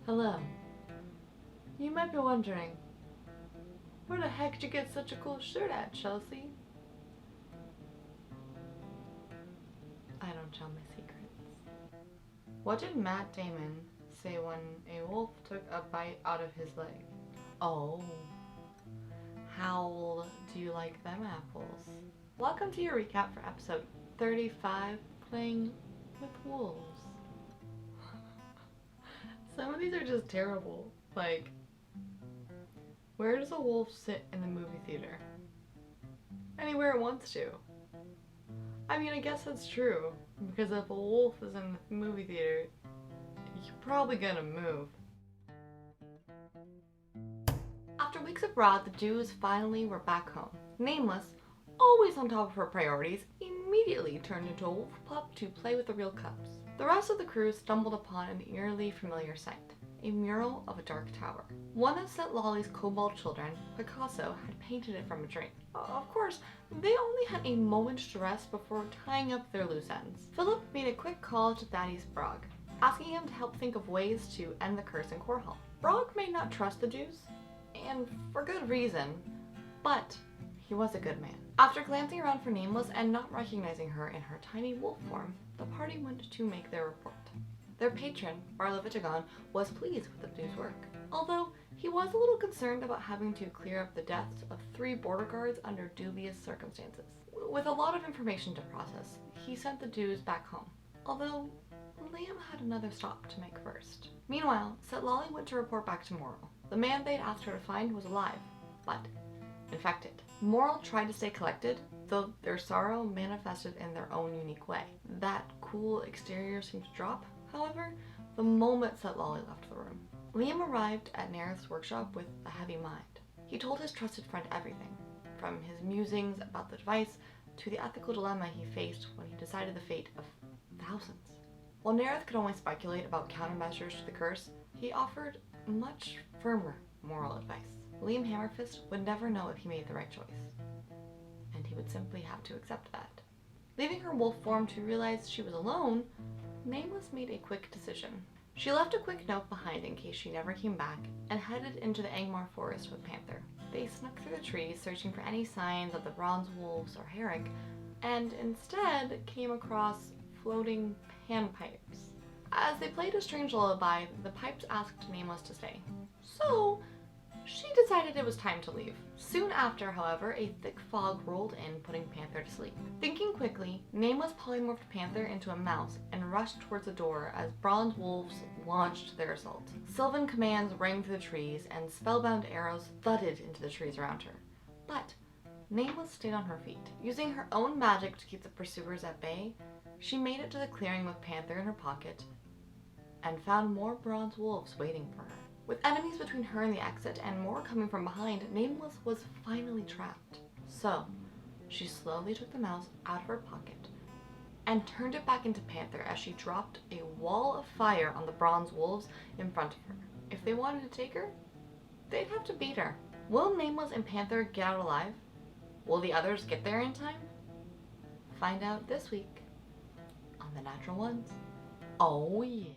Hello. You might be wondering, where the heck did you get such a cool shirt at, Chelsea? I don't tell my secrets. What did Matt Damon say when a wolf took a bite out of his leg? Oh, how do you like them apples? Welcome to your recap for episode 35, Playing with Wolves. Some of these are just terrible. Like, where does a wolf sit in the movie theater? Anywhere it wants to. I mean, I guess that's true, because if a wolf is in the movie theater, you're probably gonna move. After weeks abroad, the Jews finally were back home. Nameless, always on top of her priorities, immediately turned into a wolf pup to play with the real cubs. The rest of the crew stumbled upon an eerily familiar sight. A mural of a dark tower. One of St. Lolly's cobalt children, Picasso, had painted it from a dream. Of course, they only had a moment to rest before tying up their loose ends. Philip made a quick call to Thaddeus Brog, asking him to help think of ways to end the curse in Korhal. Brog may not trust the Jews, and for good reason, but he was a good man. After glancing around for Nameless and not recognizing her in her tiny wolf form, the party went to make their report. Their patron, Barla Vitagon, was pleased with the Jews' work, although he was a little concerned about having to clear up the deaths of 3 border guards under dubious circumstances. With a lot of information to process, he sent the Jews back home, although Liam had another stop to make first. Meanwhile, Setlali went to report back to Moral. The man they'd asked her to find was alive, but infected. Moral tried to stay collected, though their sorrow manifested in their own unique way. That cool exterior seemed to drop, however, the moment Setlali left the room. Liam arrived at Nerith's workshop with a heavy mind. He told his trusted friend everything, from his musings about the device to the ethical dilemma he faced when he decided the fate of thousands. While Nerith could only speculate about countermeasures to the curse, he offered much firmer moral advice. Liam Hammerfist would never know if he made the right choice, and he would simply have to accept that. Leaving her wolf form to realize she was alone, Nameless made a quick decision. She left a quick note behind in case she never came back and headed into the Angmar forest with Panther. They snuck through the trees searching for any signs of the bronze wolves or Herrick, and instead came across floating panpipes. As they played a strange lullaby, the pipes asked Nameless to stay. So she decided it was time to leave. Soon after, however, a thick fog rolled in, putting Panther to sleep. Thinking quickly, Nameless polymorphed Panther into a mouse and rushed towards the door as bronze wolves launched their assault. Sylvan commands rang through the trees, and spellbound arrows thudded into the trees around her. But Nameless stayed on her feet. Using her own magic to keep the pursuers at bay, she made it to the clearing with Panther in her pocket and found more bronze wolves waiting for her. With enemies between her and the exit and more coming from behind, Nameless was finally trapped. So, she slowly took the mouse out of her pocket and turned it back into Panther as she dropped a wall of fire on the bronze wolves in front of her. If they wanted to take her, they'd have to beat her. Will Nameless and Panther get out alive? Will the others get there in time? Find out this week on The Natural Ones. Oh yeah.